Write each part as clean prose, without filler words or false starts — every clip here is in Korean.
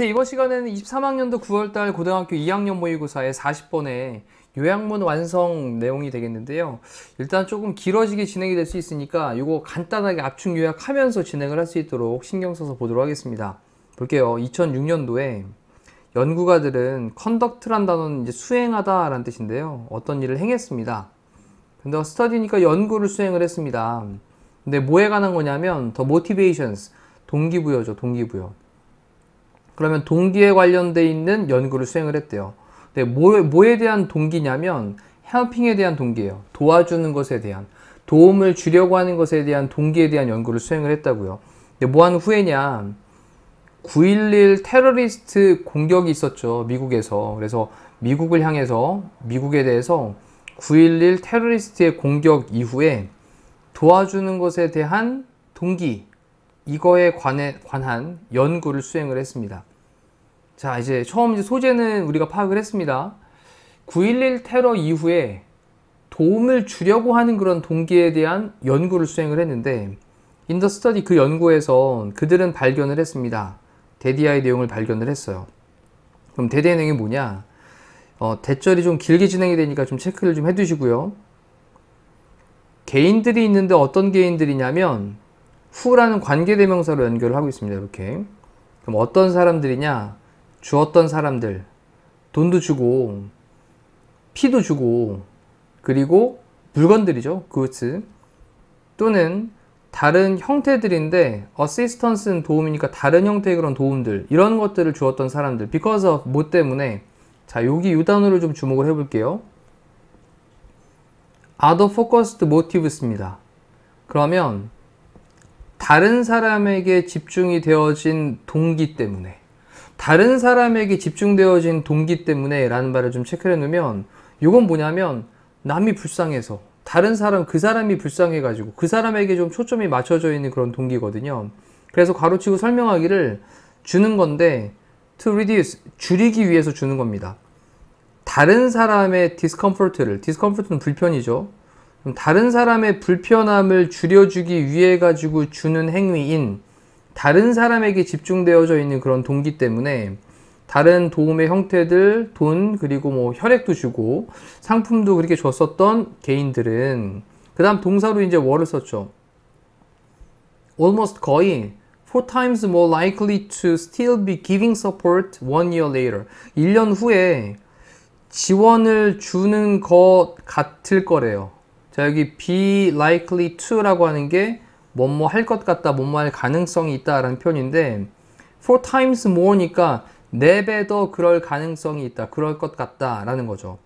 안녕하세요. 이번 시간에는 23학년도 9월달 고등학교 2학년 모의고사의 40번의 요약문 완성 내용이 되겠는데요. 일단 조금 길어지게 진행이 될 수 있으니까 이거 간단하게 압축 요약하면서 진행을 할 수 있도록 신경 써서 보도록 하겠습니다. 볼게요. 2006년도에 연구가들은 컨덕트란 단어는 이제 수행하다 라는 뜻인데요. 어떤 일을 행했습니다. 근데 스터디니까 연구를 수행을 했습니다. 근데 뭐에 관한 거냐면 the motivations, 동기부여죠. 동기부여. 그러면 동기에 관련돼 있는 연구를 수행을 했대요. 근데 뭐에 대한 동기냐면 helping에 대한 동기예요. 도와주는 것에 대한, 도움을 주려고 하는 것에 대한 동기에 대한 연구를 수행을 했다고요. 근데 뭐 한 후에냐, 9.11 테러리스트 공격이 있었죠. 미국에서. 그래서 미국을 향해서, 미국에 대해서 9.11 테러리스트의 공격 이후에 도와주는 것에 대한 동기, 이거에 관한 연구를 수행을 했습니다. 자, 이제 처음 소재는 우리가 파악을 했습니다. 9.11 테러 이후에 도움을 주려고 하는 그런 동기에 대한 연구를 수행을 했는데, 인더 스터디 그 연구에서 그들은 발견을 했습니다. 데디아의 내용을 발견을 했어요. 그럼 데디아의 내용이 뭐냐? 대절이 좀 길게 진행이 되니까 좀 체크를 좀 해두시고요. 개인들이 있는데 어떤 개인들이냐면 후라는 관계대명사로 연결을 하고 있습니다. 이렇게. 그럼 어떤 사람들이냐? 주었던 사람들, 돈도 주고 피도 주고 그리고 물건들이죠. goods 또는 다른 형태들인데 assistance는 도움이니까 다른 형태의 그런 도움들, 이런 것들을 주었던 사람들. because of 뭐 때문에. 자, 여기 이 단어를 좀 주목을 해볼게요. other focused motives입니다. 그러면 다른 사람에게 집중이 되어진 동기 때문에, 다른 사람에게 집중되어진 동기 때문에 라는 말을 좀 체크해 놓으면, 이건 뭐냐면 남이 불쌍해서, 다른 사람, 그 사람이 불쌍해가지고 그 사람에게 좀 초점이 맞춰져 있는 그런 동기거든요. 그래서 가로치고 설명하기를 주는 건데 to reduce, 줄이기 위해서 주는 겁니다. 다른 사람의 discomfort는 불편이죠. 다른 사람의 불편함을 줄여주기 위해 가지고 주는 행위인, 다른 사람에게 집중되어져 있는 그런 동기 때문에 다른 도움의 형태들, 돈, 그리고 뭐 혈액도 주고 상품도 그렇게 줬었던 개인들은, 그 다음 동사로 이제 what을 썼죠. almost 거의 4 times more likely to still be giving support 1 year later. 1년 후에 지원을 주는 것 같을 거래요. 자, 여기 be likely to라고 하는 게 뭐뭐 할 것 같다, 뭐뭐 할 가능성이 있다 라는 표현인데, 4 times more니까 4배 더 그럴 가능성이 있다, 그럴 것 같다 라는 거죠.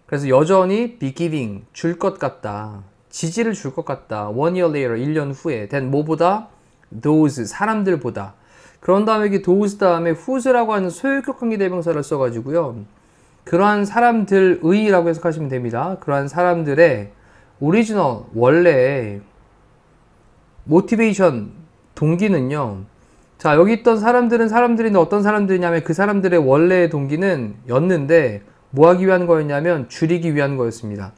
그래서 여전히 be giving, 줄 것 같다, 지지를 줄 것 같다, 1 year later, 1년 후에. then 뭐보다? those, 사람들보다. 그런 다음에 여기 those 다음에 whose라고 하는 소유격 관계대명사를 써가지고요, 그러한 사람들의라고 해석하시면 됩니다. 그러한 사람들의 오리지널, 원래 모티베이션, 동기는요, 자, 여기 있던 사람들은 사람들인데 어떤 사람들이냐면 그 사람들의 원래의 동기는 였는데 뭐 하기 위한 거였냐면 줄이기 위한 거였습니다.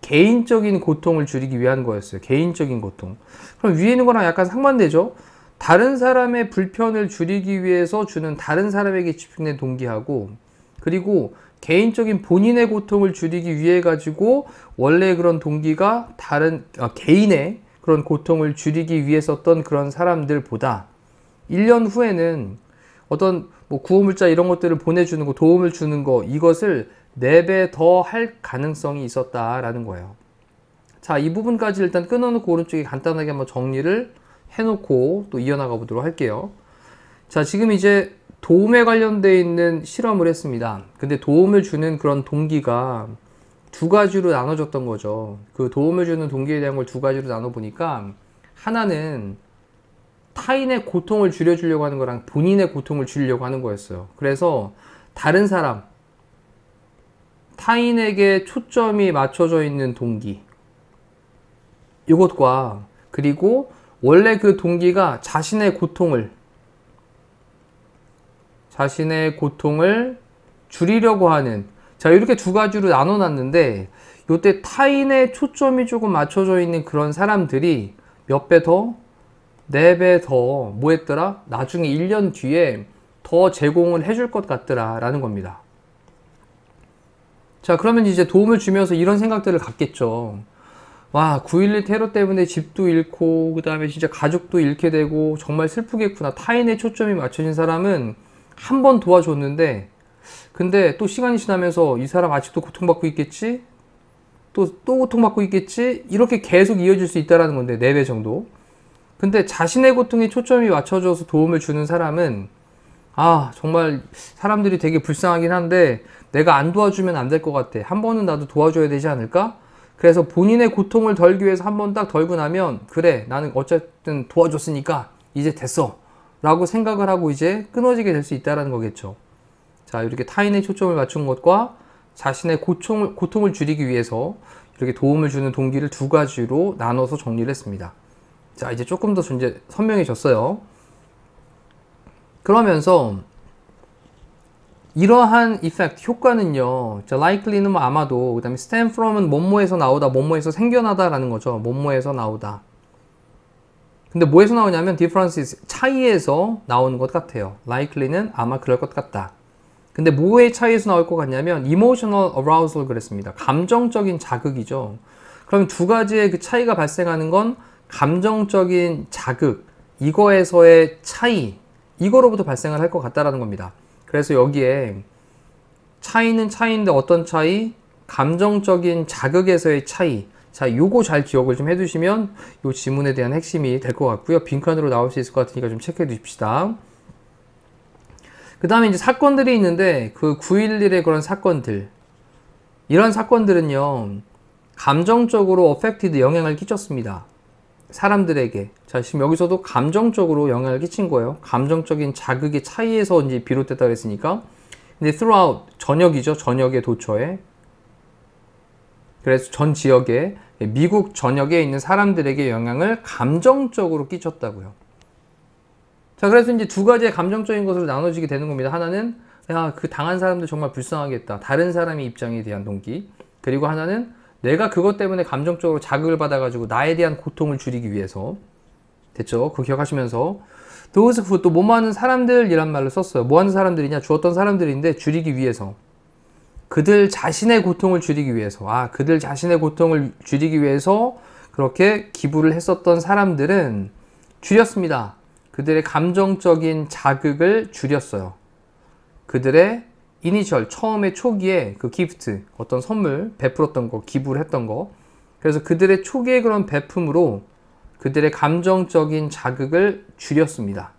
개인적인 고통을 줄이기 위한 거였어요. 개인적인 고통. 그럼 위에 있는 거랑 약간 상반되죠? 다른 사람의 불편을 줄이기 위해서 주는, 다른 사람에게 집중된 동기하고, 그리고 개인적인 본인의 고통을 줄이기 위해 가지고 원래 그런 동기가 다른 개인의 그런 고통을 줄이기 위해 썼던 그런 사람들보다 1년 후에는 어떤 뭐 구호물자 이런 것들을 보내주는 거, 도움을 주는 거, 이것을 4배 더 할 가능성이 있었다라는 거예요. 자, 이 부분까지 일단 끊어놓고 오른쪽에 간단하게 한번 정리를 해놓고 또 이어나가 보도록 할게요. 자, 지금 이제 도움에 관련되어 있는 실험을 했습니다. 근데 도움을 주는 그런 동기가 두 가지로 나눠졌던 거죠. 그 도움을 주는 동기에 대한 걸 두 가지로 나눠보니까, 하나는 타인의 고통을 줄여주려고 하는 거랑 본인의 고통을 줄이려고 하는 거였어요. 그래서 다른 사람, 타인에게 초점이 맞춰져 있는 동기, 이것과 그리고 원래 그 동기가 자신의 고통을 줄이려고 하는, 자, 이렇게 두 가지로 나눠놨는데, 이때 타인의 초점이 조금 맞춰져 있는 그런 사람들이 몇 배 더? 4배 더 뭐 했더라? 나중에 1년 뒤에 더 제공을 해줄 것 같더라라는 겁니다. 자, 그러면 이제 도움을 주면서 이런 생각들을 갖겠죠. 와, 9.11 테러 때문에 집도 잃고, 그 다음에 진짜 가족도 잃게 되고, 정말 슬프겠구나. 타인의 초점이 맞춰진 사람은 한 번 도와줬는데, 근데 또 시간이 지나면서 이 사람 아직도 고통받고 있겠지? 또 고통받고 있겠지? 이렇게 계속 이어질 수 있다는 건데, 4배 정도. 근데 자신의 고통에 초점이 맞춰져서 도움을 주는 사람은, 아, 정말 사람들이 되게 불쌍하긴 한데, 내가 안 도와주면 안 될 것 같아. 한 번은 나도 도와줘야 되지 않을까? 그래서 본인의 고통을 덜기 위해서 한 번 딱 덜고 나면, 그래, 나는 어쨌든 도와줬으니까 이제 됐어 라고 생각을 하고 이제 끊어지게 될 수 있다는 거겠죠. 자, 이렇게 타인의 초점을 맞춘 것과 자신의 고통을 줄이기 위해서 이렇게 도움을 주는 동기를 2가지로 나눠서 정리를 했습니다. 자, 이제 조금 더 이제 선명해졌어요. 그러면서 이러한 이펙트, 효과는요, 자, likely는 뭐 아마도, 그 다음에 stem from은 뭐뭐에서 나오다, 뭐뭐에서 생겨나다 라는 거죠. 뭐뭐에서 나오다. 근데 뭐에서 나오냐면 differences, 차이에서 나오는 것 같아요. likely는 아마 그럴 것 같다. 근데 뭐의 차이에서 나올 것 같냐면 emotional arousal 그랬습니다. 감정적인 자극이죠. 그럼 2가지의 그 차이가 발생하는 건 감정적인 자극, 이거에서의 차이, 이거로부터 발생을 할 것 같다라는 겁니다. 그래서 여기에 차이는 차이인데 어떤 차이? 감정적인 자극에서의 차이. 자, 요거 잘 기억을 좀 해두시면 요 지문에 대한 핵심이 될 것 같고요. 빈칸으로 나올 수 있을 것 같으니까 좀 체크해 두십시다. 그 다음에 이제 사건들이 있는데 그 9.11의 그런 사건들, 이런 사건들은요, 감정적으로 affected, 영향을 끼쳤습니다. 사람들에게. 자, 지금 여기서도 감정적으로 영향을 끼친 거예요. 감정적인 자극의 차이에서 이제 비롯됐다고 했으니까. 근데 throughout, 전역이죠. 전역의 도처에. 그래서 전 지역에, 미국 전역에 있는 사람들에게 영향을 감정적으로 끼쳤다고요. 자, 그래서 이제 2가지의 감정적인 것으로 나눠지게 되는 겁니다. 하나는, 야, 그 당한 사람들 정말 불쌍하겠다. 다른 사람의 입장에 대한 동기. 그리고 하나는, 내가 그것 때문에 감정적으로 자극을 받아가지고 나에 대한 고통을 줄이기 위해서. 됐죠? 그거 기억하시면서. those who, 또 뭐 하는 사람들이란 말로 썼어요. 뭐 하는 사람들이냐? 주었던 사람들인데 줄이기 위해서. 그들 자신의 고통을 줄이기 위해서. 아, 그들 자신의 고통을 줄이기 위해서 그렇게 기부를 했었던 사람들은 줄였습니다. 그들의 감정적인 자극을 줄였어요. 그들의 이니셜, 처음에 초기에 그 기프트, 어떤 선물 베풀었던 거, 기부를 했던 거. 그래서 그들의 초기의 그런 베품으로 그들의 감정적인 자극을 줄였습니다.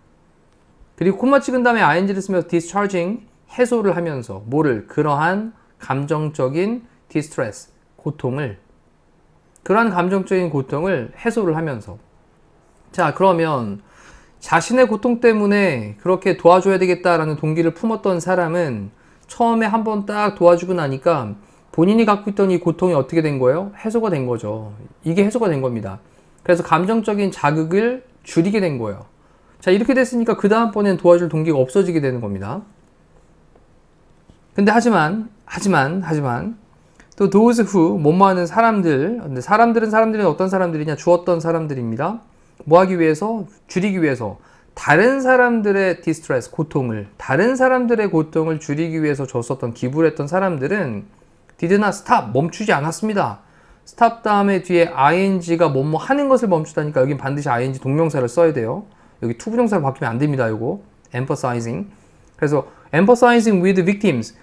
그리고 콤마 찍은 다음에 ing를 쓰면서 discharging, 해소를 하면서 뭐를? 그러한 감정적인 distress, 고통을, 그러한 감정적인 고통을 해소를 하면서. 자, 그러면 자신의 고통 때문에 그렇게 도와줘야 되겠다라는 동기를 품었던 사람은 처음에 한번 딱 도와주고 나니까 본인이 갖고 있던 이 고통이 어떻게 된 거예요? 해소가 된 거죠. 이게 해소가 된 겁니다. 그래서 감정적인 자극을 줄이게 된 거예요. 자, 이렇게 됐으니까 그 다음번엔 도와줄 동기가 없어지게 되는 겁니다. 근데 하지만 또 those who, 뭐뭐 하는 사람들, 근데 사람들은 어떤 사람들이냐? 주었던 사람들입니다. 뭐 하기 위해서? 줄이기 위해서. 다른 사람들의 디스트레스, 고통을, 다른 사람들의 고통을 줄이기 위해서 줬었던, 기부를 했던 사람들은 did not stop, 멈추지 않았습니다. stop 다음에 뒤에 ing가 뭐뭐 하는 것을 멈추다니까 여긴 반드시 ing 동명사를 써야 돼요. 여기 투부정사로 바뀌면 안 됩니다. 이거 emphasizing. 그래서 emphasizing with victims,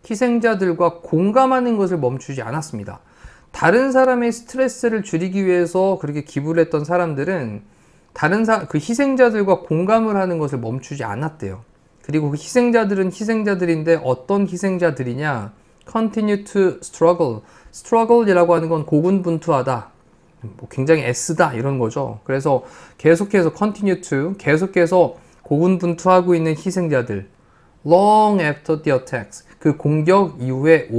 희생자들과 공감하는 것을 멈추지 않았습니다. 다른 사람의 스트레스를 줄이기 위해서 그렇게 기부를 했던 사람들은 그 희생자들과 공감을 하는 것을 멈추지 않았대요. 그리고 그 희생자들은 희생자들인데 어떤 희생자들이냐? continue to struggle. struggle이라고 하는 건 고군분투하다. 뭐 굉장히 애쓰다 이런 거죠. 그래서 계속해서 continue to, 계속해서 고군분투하고 있는 희생자들. long after the attacks. 그 공격 이후에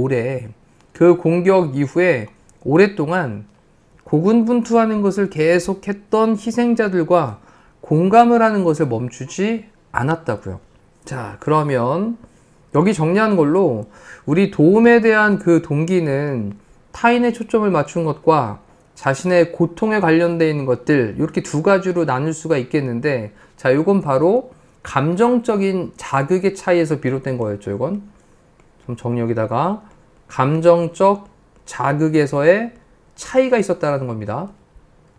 오랫동안 고군분투하는 것을 계속했던 희생자들과 공감을 하는 것을 멈추지 않았다고요. 자, 그러면 여기 정리하는 걸로 우리 도움에 대한 그 동기는 타인의 초점을 맞춘 것과 자신의 고통에 관련되어 있는 것들, 이렇게 두 가지로 나눌 수가 있겠는데, 자, 이건 바로 감정적인 자극의 차이에서 비롯된 거였죠. 이건 좀 정리 여기다가 감정적 자극에서의 차이가 있었다는 겁니다.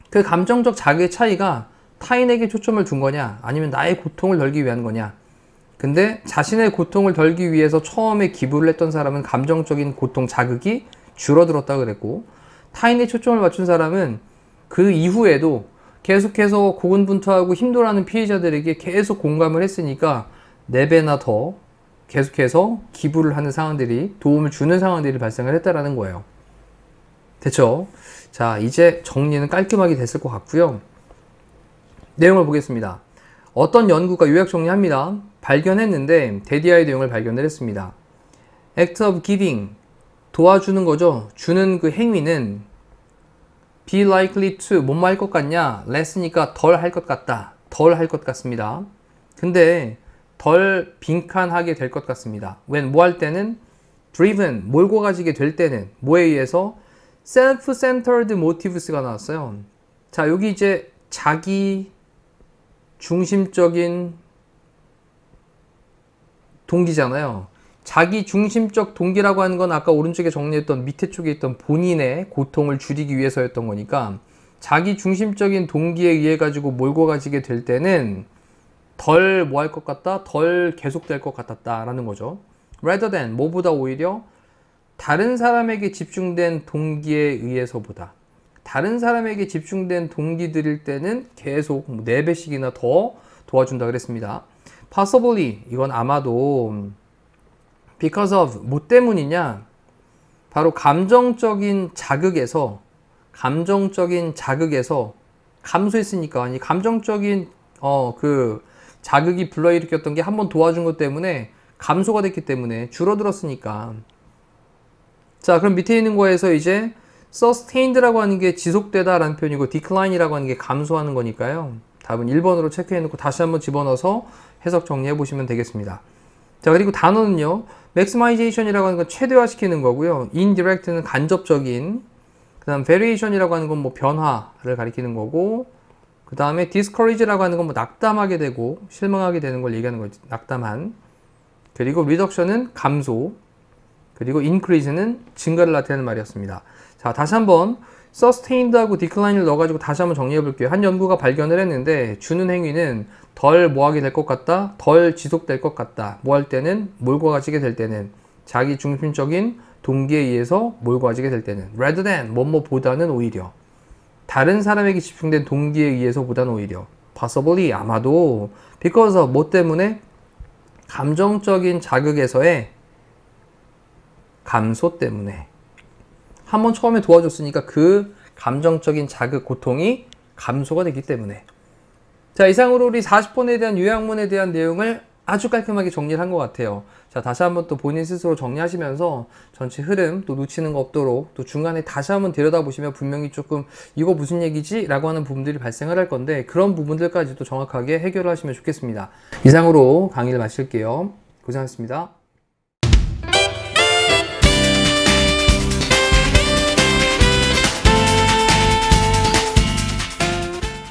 그 감정적 자극의 차이가 타인에게 초점을 둔 거냐, 아니면 나의 고통을 덜기 위한 거냐. 근데 자신의 고통을 덜기 위해서 처음에 기부를 했던 사람은 감정적인 고통 자극이 줄어들었다 그랬고, 타인의 초점을 맞춘 사람은 그 이후에도 계속해서 고군분투하고 힘들어하는 피해자들에게 계속 공감을 했으니까 4배나 더 계속해서 기부를 하는 상황들이, 도움을 주는 상황들이 발생을 했다라는 거예요. 됐죠? 자, 이제 정리는 깔끔하게 됐을 것 같고요. 내용을 보겠습니다. 어떤 연구가 요약 정리합니다. 발견했는데 데디아의 내용을 발견을 했습니다. Act of giving, 도와주는 거죠. 주는 그 행위는 be likely to, 뭐뭐 할 것 같냐? less니까 덜 할 것 같다. 덜 할 것 같습니다. 근데 덜 빈칸하게 될 것 같습니다. when 뭐 할 때는 driven, 몰고 가지게 될 때는 뭐에 의해서 self-centered motives가 나왔어요. 자, 여기 이제 자기 중심적인 동기잖아요. 자기 중심적 동기라고 하는 건 아까 오른쪽에 정리했던 밑에 쪽에 있던 본인의 고통을 줄이기 위해서였던 거니까, 자기 중심적인 동기에 의해 가지고 몰고 가지게 될 때는 덜 뭐 할 것 같다? 덜 계속될 것 같았다라는 거죠. rather than, 뭐보다 오히려 다른 사람에게 집중된 동기에 의해서보다, 다른 사람에게 집중된 동기들일 때는 계속 4배씩이나 더 도와준다 그랬습니다. possibly, 이건 아마도 because of, 뭐 때문이냐? 바로 감정적인 자극에서 감소했으니까, 아니 감정적인 그 자극이 불러일으켰던 게 한번 도와준 것 때문에 감소가 됐기 때문에 줄어들었으니까. 자, 그럼 밑에 있는 거에서 이제 sustained라고 하는 게 지속되다 라는 표현이고 decline이라고 하는 게 감소하는 거니까요. 답은 1번으로 체크해 놓고 다시 한번 집어넣어서 해석 정리해 보시면 되겠습니다. 자, 그리고 단어는요, maximization이라고 하는 건 최대화시키는 거고요, indirect는 간접적인, 그 다음 variation이라고 하는 건 뭐 변화를 가리키는 거고, 그 다음에 discourage라고 하는 건 뭐 낙담하게 되고 실망하게 되는 걸 얘기하는 거죠. 낙담한. 그리고 reduction은 감소, 그리고 increase는 증가를 나타내는 말이었습니다. 자, 다시 한번 sustained하고 decline을 넣어가지고 다시 한번 정리해 볼게요. 한 연구가 발견을 했는데 주는 행위는 덜 뭐하게 될 것 같다, 덜 지속될 것 같다. 뭐 할 때는, 몰고 가지게 될 때는, 자기 중심적인 동기에 의해서 몰고 가지게 될 때는, rather than, 뭐뭐보다는 오히려, 다른 사람에게 집중된 동기에 의해서보다는 오히려, possibly, 아마도, because of, 뭐 때문에, 감정적인 자극에서의 감소 때문에. 한번 처음에 도와줬으니까 그 감정적인 자극, 고통이 감소가 되기 때문에. 자, 이상으로 우리 40번에 대한 요약문에 대한 내용을 아주 깔끔하게 정리를 한 것 같아요. 자, 다시 한번 또 본인 스스로 정리하시면서 전체 흐름 또 놓치는 거 없도록, 또 중간에 다시 한번 들여다보시면 분명히 조금 이거 무슨 얘기지? 라고 하는 부분들이 발생을 할 건데, 그런 부분들까지도 정확하게 해결을 하시면 좋겠습니다. 이상으로 강의를 마칠게요. 고생하셨습니다.